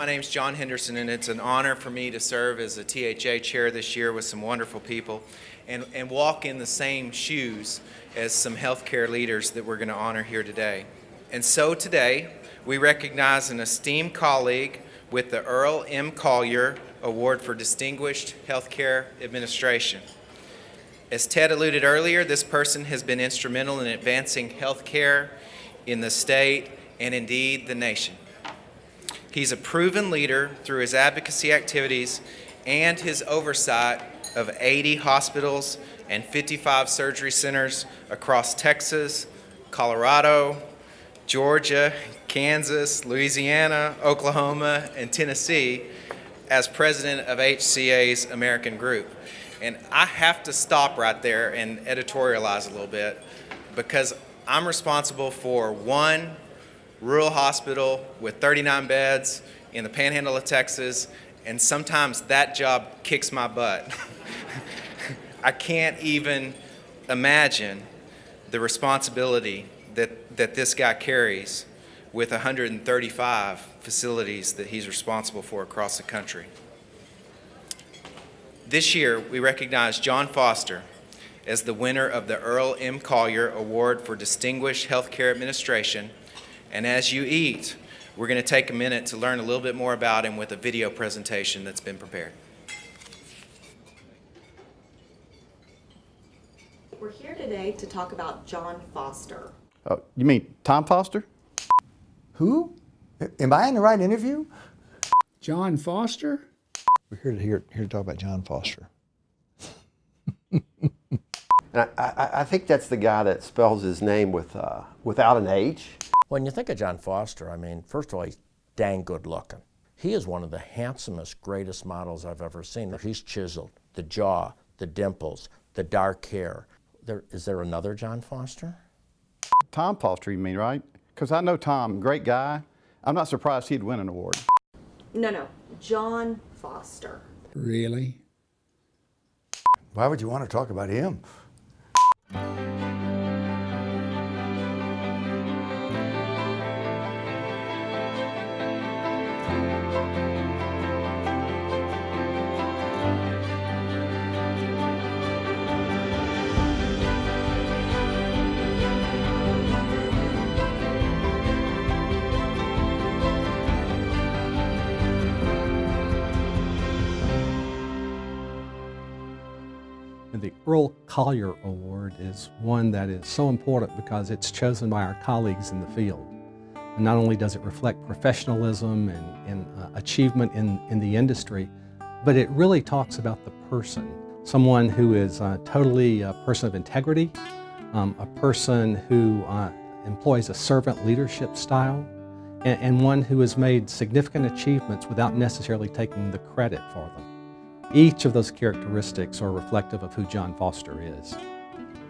My name's John Henderson, and it's an honor for me to serve as a THA chair this year with some wonderful people and walk in the same shoes as some healthcare leaders that we're going to honor here today. And so today, we recognize an esteemed colleague with the Earl M. Collier Award for Distinguished Healthcare Administration. As Ted alluded earlier, this person has been instrumental in advancing healthcare in the state and indeed the nation. He's a proven leader through his advocacy activities and his oversight of 80 hospitals and 55 surgery centers across Texas, Colorado, Georgia, Kansas, Louisiana, Oklahoma, and Tennessee as president of HCA's American Group. And I have to stop right there and editorialize a little bit because I'm responsible for one rural hospital with 39 beds in the panhandle of Texas, and sometimes that job kicks my butt. I can't even imagine the responsibility that this guy carries with 135 facilities that he's responsible for across the country. This year, we recognize John Foster as the winner of the Earl M. Collier Award for Distinguished Healthcare Administration. And as you eat, we're going to take a minute to learn a little bit more about him with a video presentation that's been prepared. We're here today to talk about John Foster. Oh, you mean Tom Foster? Who? Am I in the right interview? John Foster? We're here to talk about John Foster. And I think that's the guy that spells his name without an H. When you think of John Foster, I mean, first of all, he's dang good looking. He is one of the handsomest, greatest models I've ever seen. He's chiseled, the jaw, the dimples, the dark hair. Is there another John Foster? Tom Foster, you mean, right? Because I know Tom, great guy. I'm not surprised he'd win an award. No, John Foster. Really? Why would you want to talk about him? The Earl Collier Award is one that is so important because it's chosen by our colleagues in the field. And not only does it reflect professionalism and achievement in the industry, but it really talks about the person. Someone who is totally a person of integrity, a person who employs a servant leadership style, and one who has made significant achievements without necessarily taking the credit for them. Each of those characteristics are reflective of who John Foster is.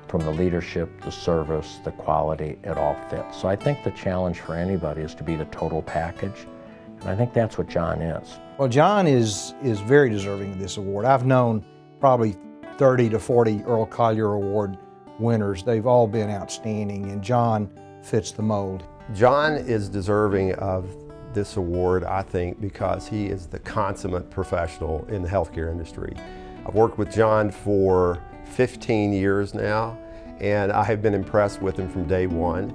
From the leadership, the service, the quality, it all fits. So I think the challenge for anybody is to be the total package, and I think that's what John is. Well, John is very deserving of this award. I've known probably 30 to 40 Earl Collier Award winners. They've all been outstanding, and John fits the mold. John is deserving of this award, I think, because he is the consummate professional in the healthcare industry. I've worked with John for 15 years now, and I have been impressed with him from day one.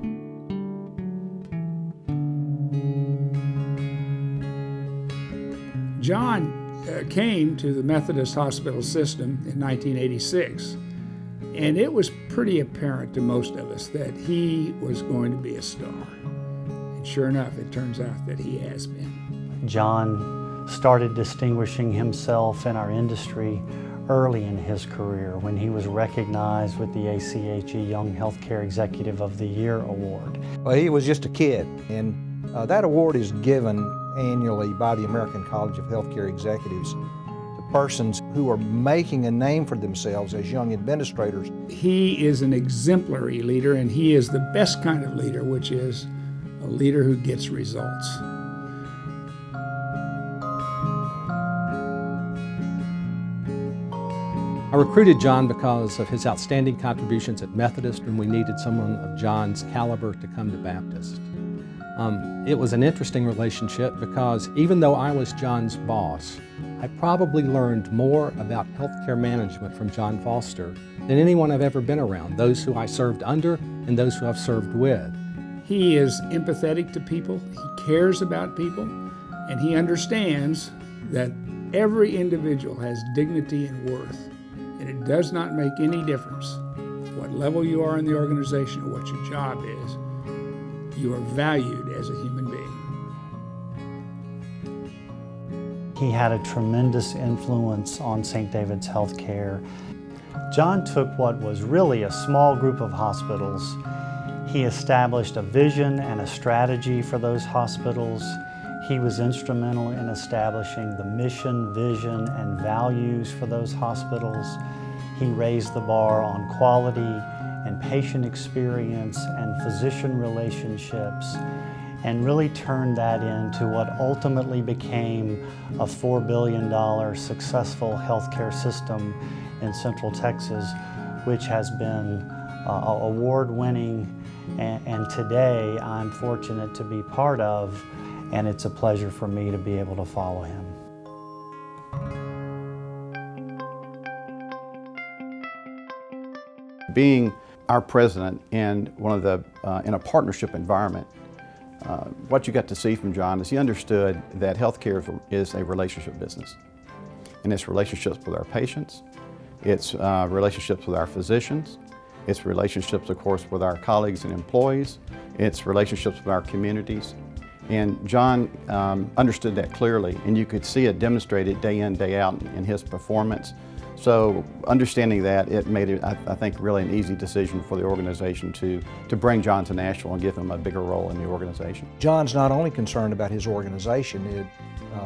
John came to the Methodist hospital system in 1986, and it was pretty apparent to most of us that he was going to be a star. And sure enough, it turns out that he has been. John started distinguishing himself in our industry early in his career when he was recognized with the ACHE Young Healthcare Executive of the Year Award. Well, he was just a kid, and that award is given annually by the American College of Healthcare Executives to persons who are making a name for themselves as young administrators. He is an exemplary leader, and he is the best kind of leader, which is a leader who gets results. I recruited John because of his outstanding contributions at Methodist when we needed someone of John's caliber to come to Baptist. It was an interesting relationship because even though I was John's boss, I probably learned more about healthcare management from Jon Foster than anyone I've ever been around, those who I served under and those who I've served with. He is empathetic to people, he cares about people, and he understands that every individual has dignity and worth, and it does not make any difference what level you are in the organization or what your job is. You are valued as a human being. He had a tremendous influence on St. David's Healthcare. Jon took what was really a small group of hospitals. He established a vision and a strategy for those hospitals. He was instrumental in establishing the mission, vision, and values for those hospitals. He raised the bar on quality and patient experience and physician relationships, and really turned that into what ultimately became a $4 billion successful healthcare system in Central Texas, which has been award-winning, and today I'm fortunate to be part of, and it's a pleasure for me to be able to follow him. Being our president in in a partnership environment, what you got to see from Jon is he understood that healthcare is a relationship business. And it's relationships with our patients, it's relationships with our physicians, it's relationships, of course, with our colleagues and employees, it's relationships with our communities. And Jon understood that clearly, and you could see it demonstrated day in, day out in his performance. So understanding that, it made it, I think, really an easy decision for the organization to bring Jon to Nashville and give him a bigger role in the organization. Jon's not only concerned about his organization.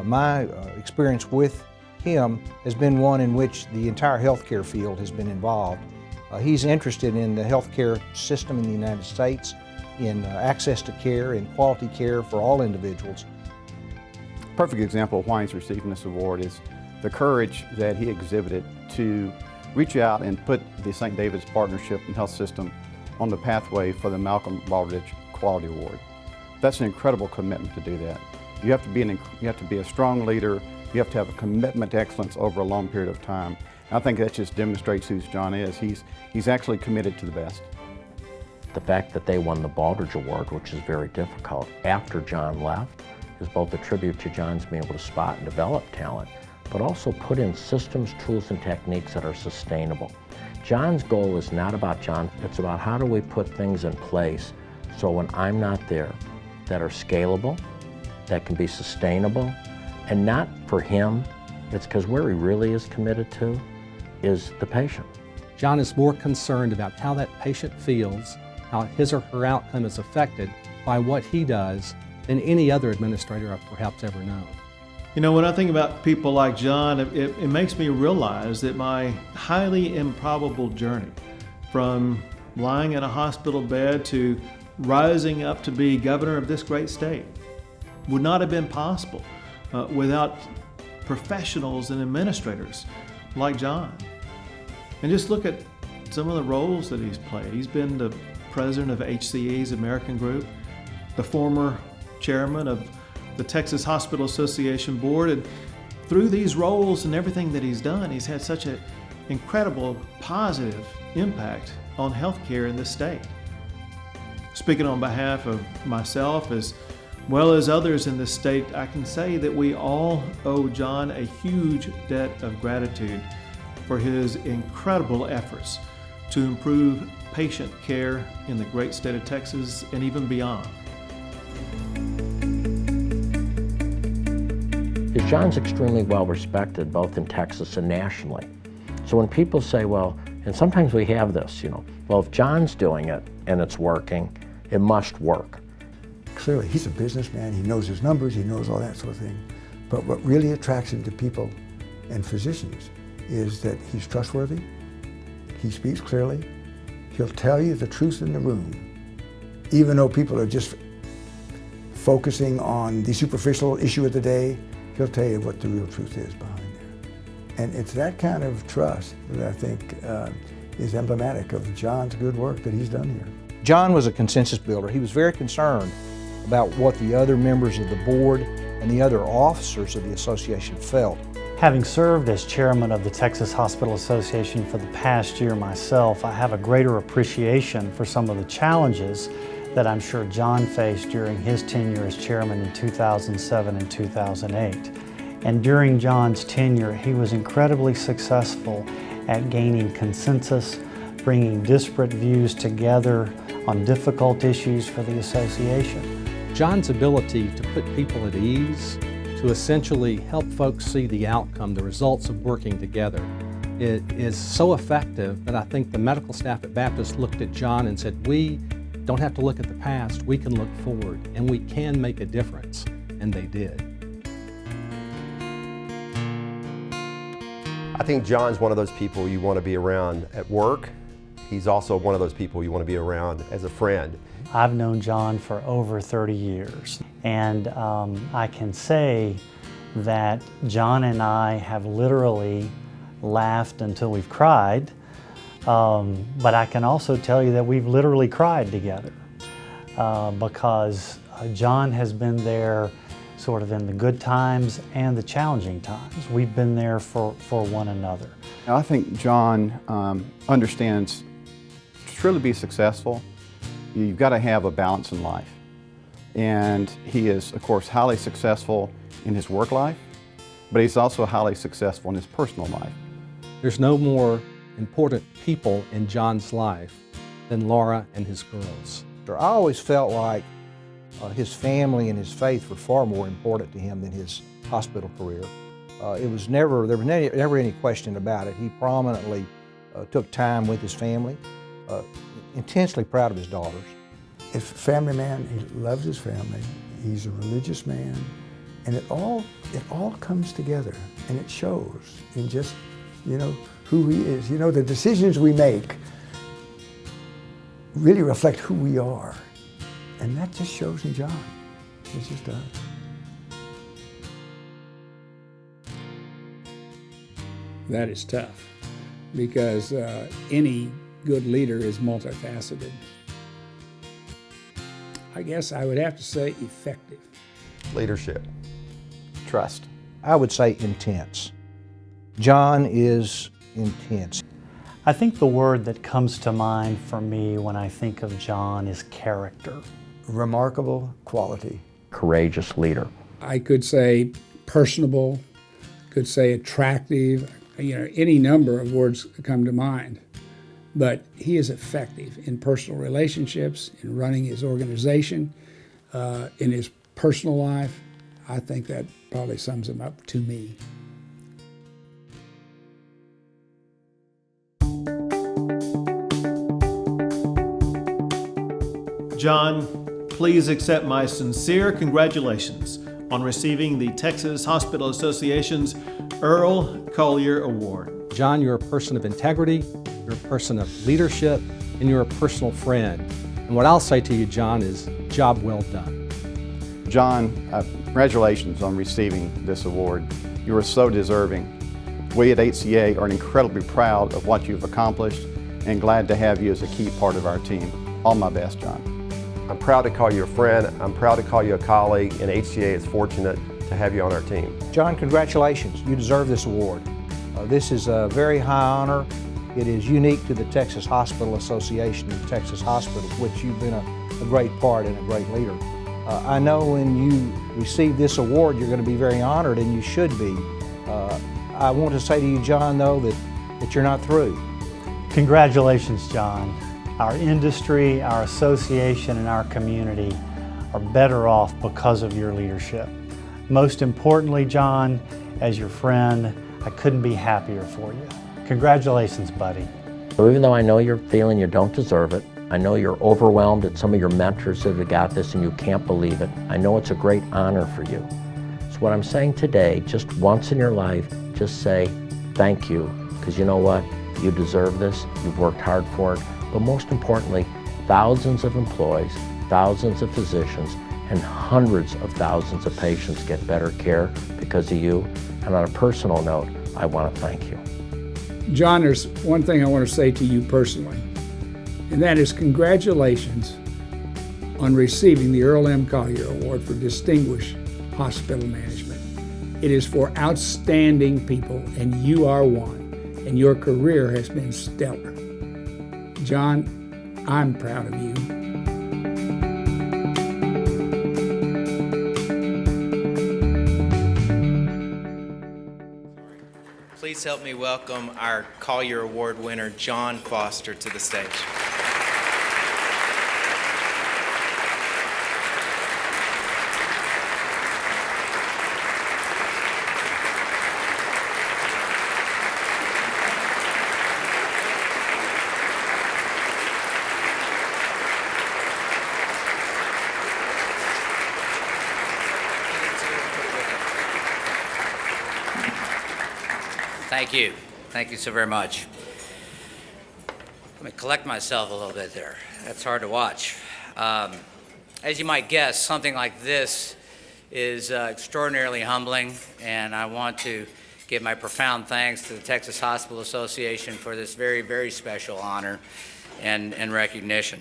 My experience with him has been one in which the entire healthcare field has been involved. He's interested in the healthcare system in the United States, in access to care and quality care for all individuals. Perfect example of why he's receiving this award is the courage that he exhibited to reach out and put the St. David's Partnership and Health System on the pathway for the Malcolm Baldrige Quality Award. That's an incredible commitment to do that. You have to be a strong leader. You have to have a commitment to excellence over a long period of time. And I think that just demonstrates who Jon is. He's actually committed to the best. The fact that they won the Baldrige Award, which is very difficult, after Jon left, is both a tribute to Jon's being able to spot and develop talent, but also put in systems, tools, and techniques that are sustainable. Jon's goal is not about Jon, it's about how do we put things in place so when I'm not there, that are scalable, that can be sustainable, and not for him, it's because where he really is committed to is the patient. Jon is more concerned about how that patient feels, how his or her outcome is affected by what he does than any other administrator I've perhaps ever known. You know, when I think about people like Jon, it makes me realize that my highly improbable journey from lying in a hospital bed to rising up to be governor of this great state would not have been possible without professionals and administrators like Jon. And just look at some of the roles that he's played. He's been the president of HCE's American Group, the former chairman of the Texas Hospital Association Board, and through these roles and everything that he's done, he's had such an incredible positive impact on healthcare in this state. Speaking on behalf of myself as well as others in this state, I can say that we all owe Jon a huge debt of gratitude for his incredible efforts to improve patient care in the great state of Texas and even beyond. Jon's extremely well respected both in Texas and nationally. So when people say, well, and sometimes we have this, well, if Jon's doing it and it's working, it must work. Clearly, he's a businessman, he knows his numbers, he knows all that sort of thing. But what really attracts him to people and physicians is that he's trustworthy, he speaks clearly, he'll tell you the truth in the room, even though people are just focusing on the superficial issue of the day. He'll tell you what the real truth is behind there. And it's that kind of trust that I think is emblematic of Jon's good work that he's done here. Jon was a consensus builder. He was very concerned about what the other members of the board and the other officers of the association felt. Having served as chairman of the Texas Hospital Association for the past year myself, I have a greater appreciation for some of the challenges that I'm sure Jon faced during his tenure as chairman in 2007 and 2008. And during Jon's tenure, he was incredibly successful at gaining consensus, bringing disparate views together on difficult issues for the association. Jon's ability to put people at ease, to essentially help folks see the outcome, the results of working together, is so effective that I think the medical staff at Baptist looked at Jon and said, we don't have to look at the past, we can look forward, and we can make a difference, and they did. I think Jon's one of those people you want to be around at work. He's also one of those people you want to be around as a friend. I've known Jon for over 30 years, and I can say that Jon and I have literally laughed until we've cried, but I can also tell you that we've literally cried together because Jon has been there sort of in the good times and the challenging times. We've been there for one another. I think Jon understands to truly be successful, you've got to have a balance in life. And he is, of course, highly successful in his work life, but he's also highly successful in his personal life. There's no more important people in Jon's life than Laura and his girls. I always felt like his family and his faith were far more important to him than his hospital career. There was never any question about it. He prominently took time with his family, intensely proud of his daughters. He's a family man, he loves his family, he's a religious man, and it all comes together, and it shows in just, who he is. The decisions we make really reflect who we are, and that just shows in Jon. It just does. That is tough because any good leader is multifaceted. I guess I would have to say effective. Leadership. Trust. I would say intense. Jon is intense. I think the word that comes to mind for me when I think of Jon is character. Remarkable quality. Courageous leader. I could say personable, could say attractive, any number of words come to mind. But he is effective in personal relationships, in running his organization, in his personal life. I think that probably sums him up to me. Jon, please accept my sincere congratulations on receiving the Texas Hospital Association's Earl Collier Award. Jon, you're a person of integrity, you're a person of leadership, and you're a personal friend. And what I'll say to you, Jon, is job well done. Jon, congratulations on receiving this award. You are so deserving. We at HCA are incredibly proud of what you've accomplished and glad to have you as a key part of our team. All my best, Jon. I'm proud to call you a friend, I'm proud to call you a colleague, and HCA is fortunate to have you on our team. Jon, congratulations. You deserve this award. This is a very high honor. It is unique to the Texas Hospital Association and Texas Hospitals, which you've been a great part and a great leader. I know when you receive this award, you're going to be very honored, and you should be. I want to say to you, Jon, though, that you're not through. Congratulations, Jon. Our industry, our association, and our community are better off because of your leadership. Most importantly, Jon, as your friend, I couldn't be happier for you. Congratulations, buddy. So even though I know you're feeling you don't deserve it, I know you're overwhelmed at some of your mentors that have got this and you can't believe it, I know it's a great honor for you. So what I'm saying today, just once in your life, just say thank you, because you know what? You deserve this, you've worked hard for it, but most importantly, thousands of employees, thousands of physicians, and hundreds of thousands of patients get better care because of you. And on a personal note, I want to thank you. Jon, there's one thing I want to say to you personally, and that is congratulations on receiving the Earl M. Collier Award for Distinguished Hospital Management. It is for outstanding people, and you are one, and your career has been stellar. Jon, I'm proud of you. Please help me welcome our Collier Award winner, Jon Foster, to the stage. Thank you. Thank you so very much. Let me collect myself a little bit there. That's hard to watch. As you might guess, something like this is extraordinarily humbling, and I want to give my profound thanks to the Texas Hospital Association for this very, very special honor and recognition.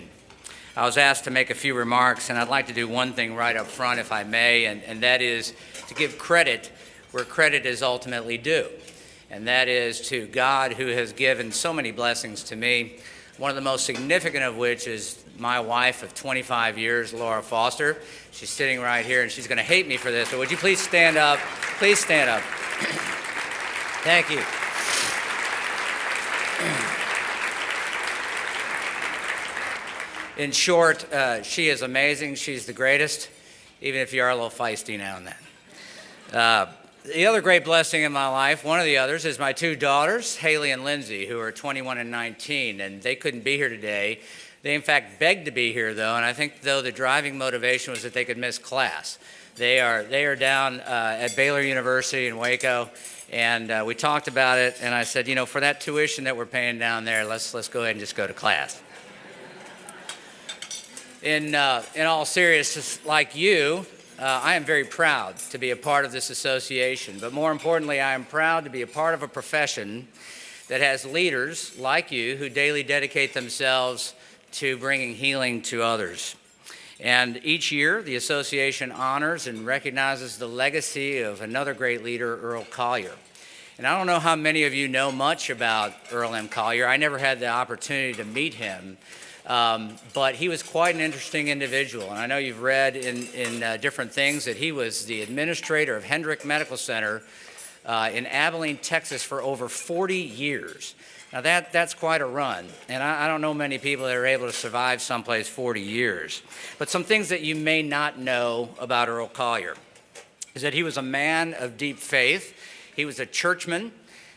I was asked to make a few remarks, and I'd like to do one thing right up front, if I may, and that is to give credit where credit is ultimately due. And that is to God, who has given so many blessings to me, one of the most significant of which is my wife of 25 years, Laura Foster. She's sitting right here, and she's going to hate me for this, but would you please stand up? Please stand up. Thank you. In short, she is amazing. She's the greatest, even if you are a little feisty now and then. The other great blessing in my life, one of the others, is my two daughters, Haley and Lindsay, who are 21 and 19, and they couldn't be here today. They, in fact, begged to be here, though, and I think, though, the driving motivation was that they could miss class. They are down at Baylor University in Waco, and we talked about it, and I said, you know, for that tuition that we're paying down there, let's go ahead and just go to class. In all seriousness, like you, I am very proud to be a part of this association, but more importantly, I am proud to be a part of a profession that has leaders like you who daily dedicate themselves to bringing healing to others. And each year, the association honors and recognizes the legacy of another great leader, Earl Collier. And I don't know how many of you know much about Earl M. Collier. I never had the opportunity to meet him. But he was quite an interesting individual, and I know you've read in different things that he was the administrator of Hendrick Medical Center in Abilene, Texas for over 40 years. Now that's quite a run, and I don't know many people that are able to survive someplace 40 years. But some things that you may not know about Earl Collier is that he was a man of deep faith. He was a churchman,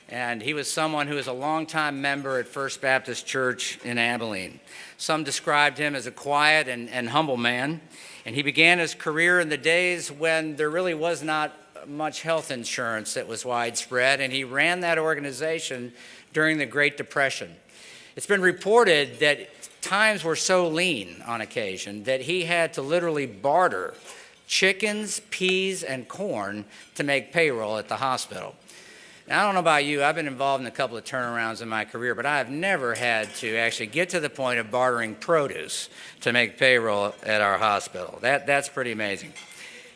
and he was someone who was a longtime member at First Baptist Church in Abilene. Some described him as a quiet and humble man, and he began his career in the days when there really was not much health insurance that was widespread, and he ran that organization during the Great Depression. It's been reported that times were so lean on occasion that he had to literally barter chickens, peas, and corn to make payroll at the hospital. Now, I don't know about you, I've been involved in a couple of turnarounds in my career, but I have never had to actually get to the point of bartering produce to make payroll at our hospital. That's pretty amazing.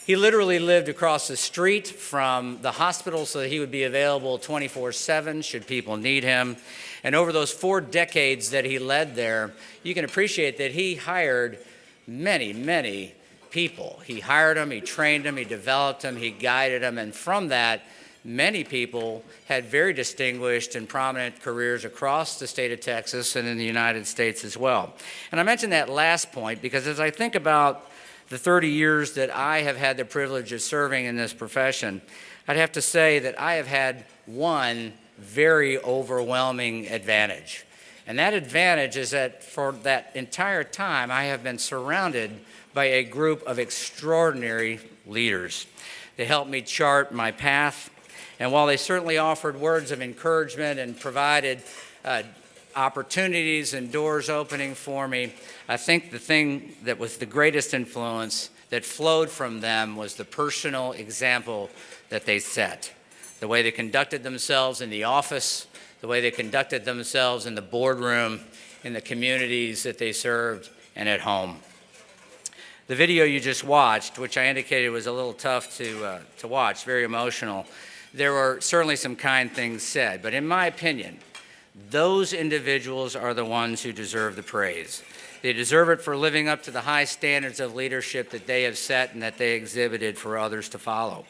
He literally lived across the street from the hospital so that he would be available 24/7 should people need him. And over those 4 decades that he led there, you can appreciate that he hired many, many people. He hired them, he trained them, he developed them, he guided them, and from that, many people had very distinguished and prominent careers across the state of Texas and in the United States as well. And I mentioned that last point because as I think about the 30 years that I have had the privilege of serving in this profession, I'd have to say that I have had one very overwhelming advantage. And that advantage is that for that entire time, I have been surrounded by a group of extraordinary leaders. They helped me chart my path. And while they certainly offered words of encouragement and provided opportunities and doors opening for me, I think the thing that was the greatest influence that flowed from them was the personal example that they set. The way they conducted themselves in the office, the way they conducted themselves in the boardroom, in the communities that they served, and at home. The video you just watched, which I indicated was a little tough to watch, very emotional, there were certainly some kind things said, but in my opinion, those individuals are the ones who deserve the praise. They deserve it for living up to the high standards of leadership that they have set and that they exhibited for others to follow.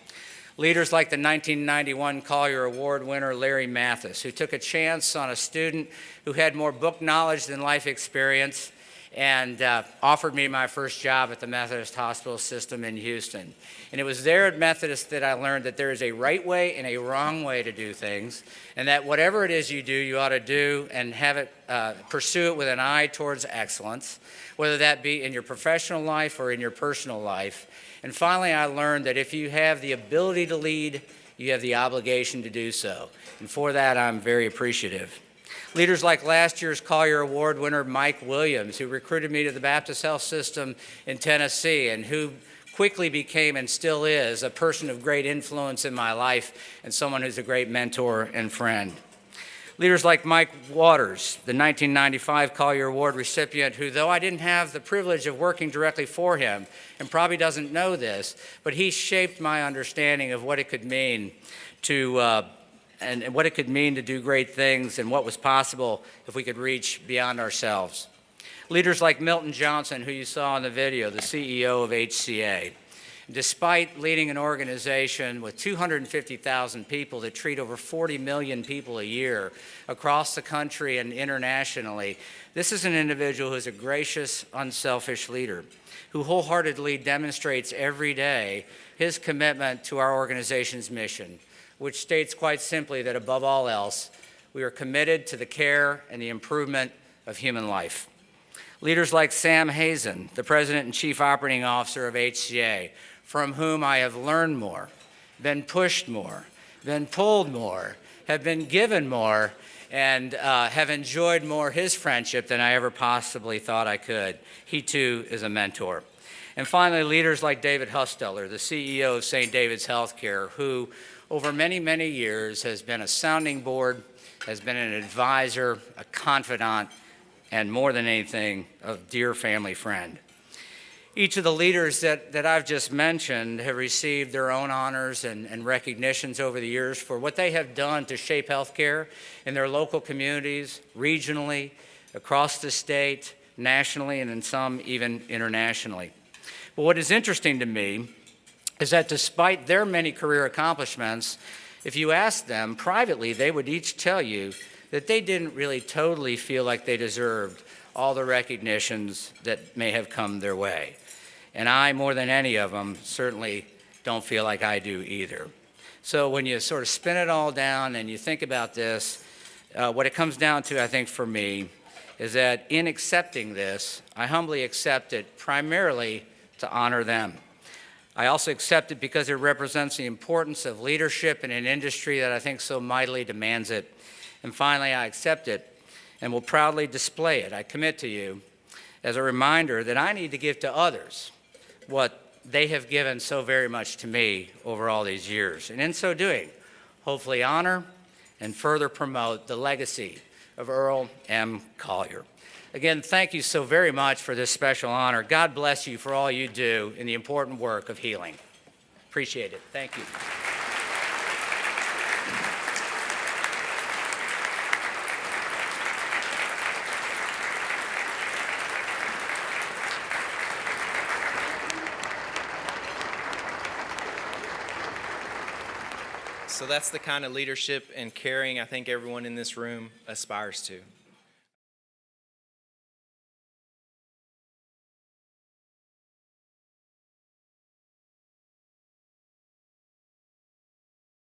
Leaders like the 1991 Collier Award winner Larry Mathis, who took a chance on a student who had more book knowledge than life experience and offered me my first job at the Methodist Hospital System in Houston. And it was there at Methodist that I learned that there is a right way and a wrong way to do things, and that whatever it is you do, you ought to do and have it, pursue it with an eye towards excellence, whether that be in your professional life or in your personal life. And finally, I learned that if you have the ability to lead, you have the obligation to do so. And for that, I'm very appreciative. Leaders like last year's Collier Award winner Mike Williams, who recruited me to the Baptist Health System in Tennessee and who quickly became and still is a person of great influence in my life and someone who's a great mentor and friend. Leaders like Mike Waters, the 1995 Collier Award recipient, who, though I didn't have the privilege of working directly for him and probably doesn't know this, but he shaped my understanding of what it could mean to and what it could mean to do great things and what was possible if we could reach beyond ourselves. Leaders like Milton Johnson, who you saw in the video, the CEO of HCA. Despite leading an organization with 250,000 people that treat over 40 million people a year across the country and internationally, this is an individual who is a gracious, unselfish leader who wholeheartedly demonstrates every day his commitment to our organization's mission, which states quite simply that above all else, we are committed to the care and the improvement of human life. Leaders like Sam Hazen, the President and Chief Operating Officer of HCA, from whom I have learned more, been pushed more, been pulled more, have been given more, and have enjoyed more his friendship than I ever possibly thought I could. He too is a mentor. And finally, leaders like David Husteller, the CEO of St. David's Healthcare, who over many, many years has been a sounding board, has been an advisor, a confidant, and more than anything, a dear family friend. Each of the leaders that I've just mentioned have received their own honors and recognitions over the years for what they have done to shape healthcare in their local communities, regionally, across the state, nationally, and in some even internationally. But what is interesting to me is that despite their many career accomplishments, if you ask them privately, they would each tell you that they didn't really totally feel like they deserved all the recognitions that may have come their way. And I, more than any of them, certainly don't feel like I do either. So when you sort of spin it all down and you think about this, what it comes down to, I think, for me, is that in accepting this, I humbly accept it primarily to honor them. I also accept it because it represents the importance of leadership in an industry that I think so mightily demands it. And finally, I accept it and will proudly display it. I commit to you as a reminder that I need to give to others what they have given so very much to me over all these years. And in so doing, hopefully honor and further promote the legacy of Earl M. Collier. Again, thank you so very much for this special honor. God bless you for all you do in the important work of healing. Appreciate it. Thank you. So that's the kind of leadership and caring I think everyone in this room aspires to.